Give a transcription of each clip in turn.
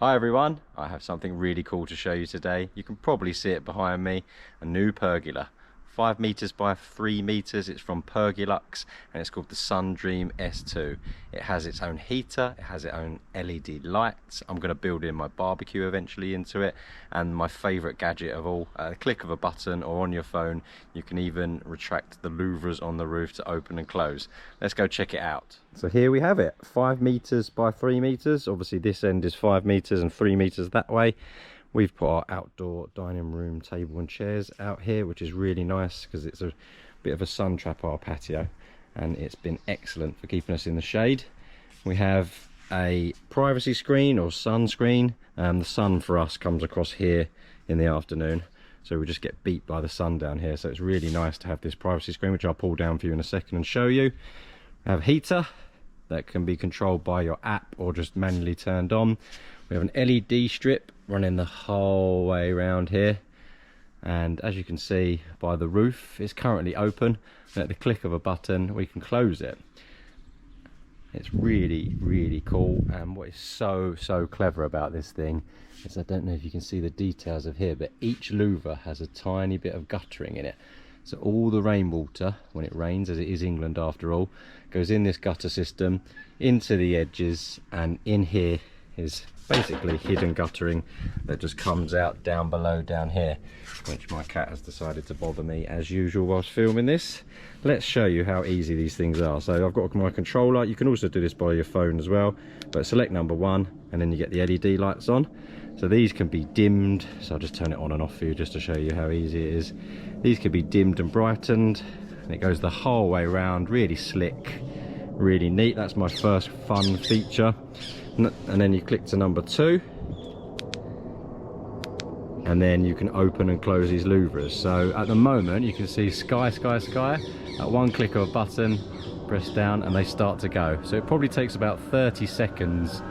Hi everyone, I have something really cool to show you today. You can probably see it behind me, a new pergola. 5 meters by 3 meters. It's from Pergolux and it's called the Sundream S2. It has its own heater, it has its own LED lights. I'm going to build in my barbecue eventually into it, and my favorite gadget of all, a click of a button or on your phone, you can even retract the louvers on the roof to open and close. Let's go check it out. So here we have it, 5 meters by 3 meters. Obviously this end is 5 meters and 3 meters that way. We've put our outdoor dining room table and chairs out here, which is really nice because it's a bit of a sun trap, our patio, and it's been excellent for keeping us in the shade. We have a privacy screen or sunscreen. The sun for us comes across here in the afternoon, so we just get beat by the sun down here, so it's really nice to have this privacy screen, which I'll pull down for you in a second and show you. We have a heater that can be controlled by your app or just manually turned on. We have an LED strip running the whole way around here, and as you can see by the roof, it's currently open, and at the click of a button we can close it. It's really cool, and what is so clever about this thing is, I don't know if you can see the details of here, but each louver has a tiny bit of guttering in it. So all the rainwater, when it rains, as it is England after all, goes in this gutter system into the edges, and in here is basically hidden guttering that just comes out down below down here, which my cat has decided to bother me as usual whilst filming this. Let's show you how easy these things are. So I've got my controller. You can also do this by your phone as well, but select number 1 and then you get the LED lights on. So these can be dimmed, so I'll just turn it on and off for you just to show you how easy it is. These can be dimmed and brightened, and it goes the whole way around, really slick, really neat. That's my first fun feature. And then you click to number 2, and then you can open and close these louvers. So at the moment you can see sky. At one click of a button, press down, and they start to go. So it probably takes about 30 seconds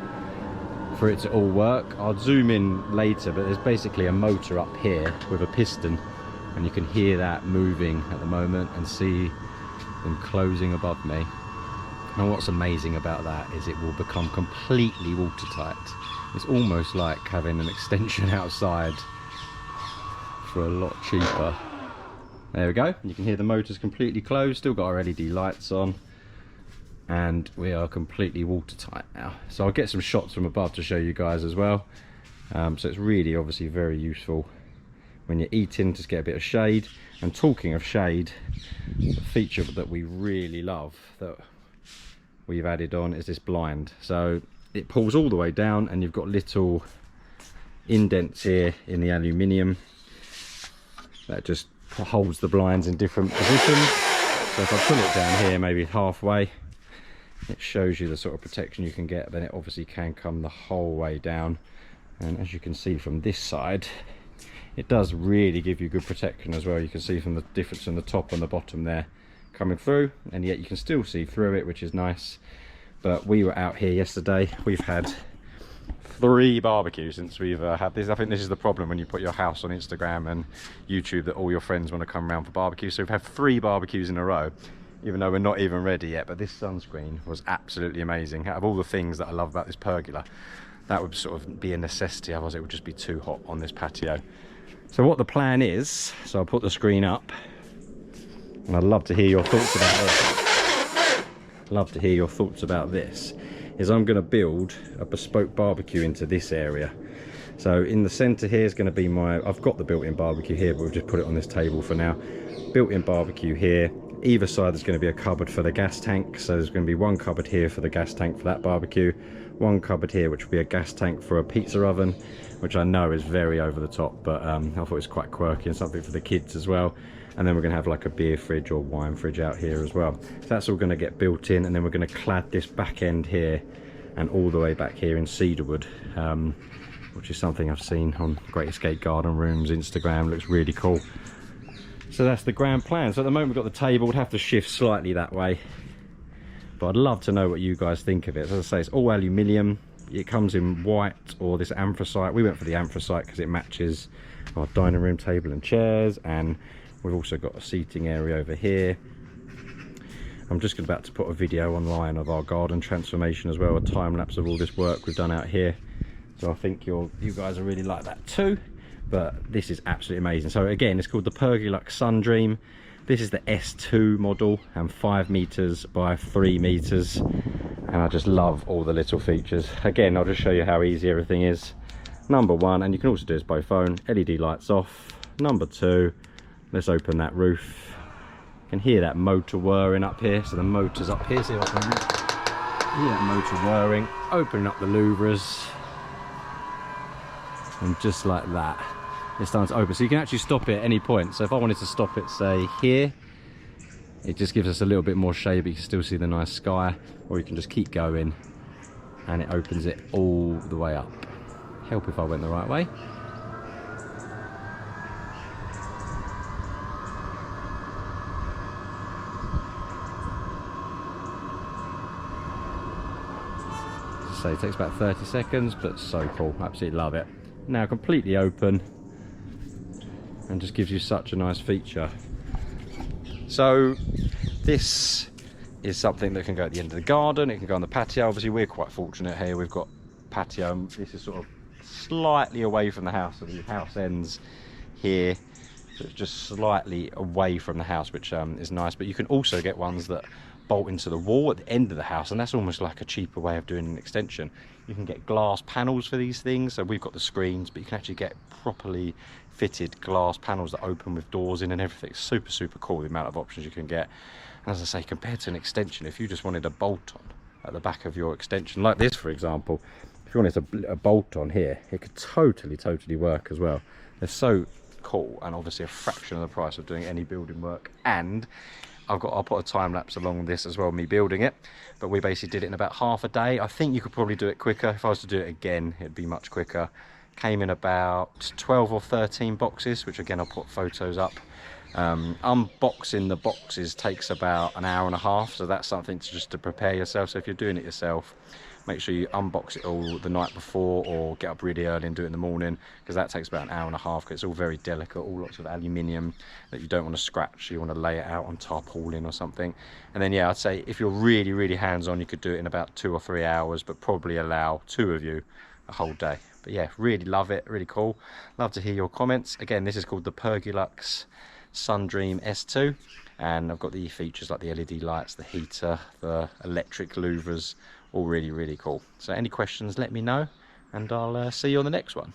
for it to all work. I'll zoom in later, but there's basically a motor up here with a piston, and you can hear that moving at the moment and see them closing above me. And what's amazing about that is it will become completely watertight. It's almost like having an extension outside for a lot cheaper. There we go. You can hear the motors completely closed, still got our LED lights on, and we are completely watertight now. So I'll get some shots from above to show you guys as well. So it's really obviously very useful when you're eating, just get a bit of shade. And talking of shade, the feature that we really love that we've added on is this blind. So it pulls all the way down, and you've got little indents here in the aluminium that just holds the blinds in different positions. So if I pull it down here maybe halfway, it shows you the sort of protection you can get. Then it obviously can come the whole way down, and as you can see from this side, it does really give you good protection as well. You can see from the difference in the top and the bottom there coming through, and yet you can still see through it, which is nice. But we were out here yesterday. We've had 3 barbecues since we've had this. I think this is the problem when you put your house on Instagram and YouTube, that all your friends want to come around for barbecue. So we've had 3 barbecues in a row, even though we're not even ready yet. But this sunscreen was absolutely amazing. Out of all the things that I love about this pergola, that would sort of be a necessity, otherwise it would just be too hot on this patio. So what the plan is, so I'll put the screen up, and I'd love to hear your thoughts about this. Love to hear your thoughts about this. Is I'm going to build a bespoke barbecue into this area. So in the centre here is going to be I've got the built-in barbecue here, but we've just put it on this table for now. Built-in barbecue here. Either side there's going to be a cupboard for the gas tank. So there's going to be one cupboard here for the gas tank for that barbecue. One cupboard here which will be a gas tank for a pizza oven, which I know is very over the top, but I thought it was quite quirky and something for the kids as well. And then we're going to have like a beer fridge or wine fridge out here as well. So that's all going to get built in, and then we're going to clad this back end here and all the way back here in cedar wood, which is something I've seen on Great Escape Garden Rooms Instagram. Looks really cool. So that's the grand plan. So at the moment we've got the table. We'd have to shift slightly that way, but I'd love to know what you guys think of it. As I say, it's all aluminium. It comes in white or this anthracite. We went for the anthracite because it matches our dining room table and chairs, and we've also got a seating area over here. I'm just about to put a video online of our garden transformation as well, a time lapse of all this work we've done out here. So I think you guys will really like that too. But this is absolutely amazing. So again, it's called the Pergolux Sundream. This is the S2 model and 5 meters by 3 meters. And I just love all the little features. Again, I'll just show you how easy everything is. Number one, and you can also do this by phone, LED lights off. Number two, let's open that roof. You can hear that motor whirring up here. So the motor's up here. See if I can hear that motor whirring. Opening up the louvers. And just like that, it's starting to open. So you can actually stop it at any point. So if I wanted to stop it, say here, it just gives us a little bit more shade, but you can still see the nice sky. Or you can just keep going and it opens it all the way up. Help if I went the right way. So it takes about 30 seconds, but so cool. Absolutely love it. Now completely open and just gives you such a nice feature. So this is something that can go at the end of the garden. It can go on the patio. Obviously we're quite fortunate here. We've got patio. This is sort of slightly away from the house, so the house ends here, so it's just slightly away from the house, which is nice. But you can also get ones that bolt into the wall at the end of the house, and that's almost like a cheaper way of doing an extension. You can get glass panels for these things. So we've got the screens, but you can actually get properly fitted glass panels that open with doors in and everything. It's super cool, the amount of options you can get. And as I say, compared to an extension, if you just wanted a bolt on at the back of your extension like this, for example, if you wanted a bolt on here, it could totally work as well. They're so cool, and obviously a fraction of the price of doing any building work. And I'll put a time lapse along this as well, me building it, but we basically did it in about half a day. I think you could probably do it quicker. If I was to do it again, it'd be much quicker. Came in about 12 or 13 boxes, which again I'll put photos up. Unboxing the boxes takes about an hour and a half, so that's something to prepare yourself. So if you're doing it yourself, make sure you unbox it all the night before, or get up really early and do it in the morning, because that takes about an hour and a half, because it's all very delicate, all lots of aluminium that you don't want to scratch. You want to lay it out on tarpaulin or something. And then yeah, I'd say if you're really hands-on, you could do it in about 2 or 3 hours, but probably allow 2 of you a whole day. But yeah, really love it, really cool. Love to hear your comments. Again, this is called the Pergolux Sundream S2, and I've got the features like the LED lights, the heater, the electric louvers, all really cool. So any questions, let me know, and I'll see you on the next one.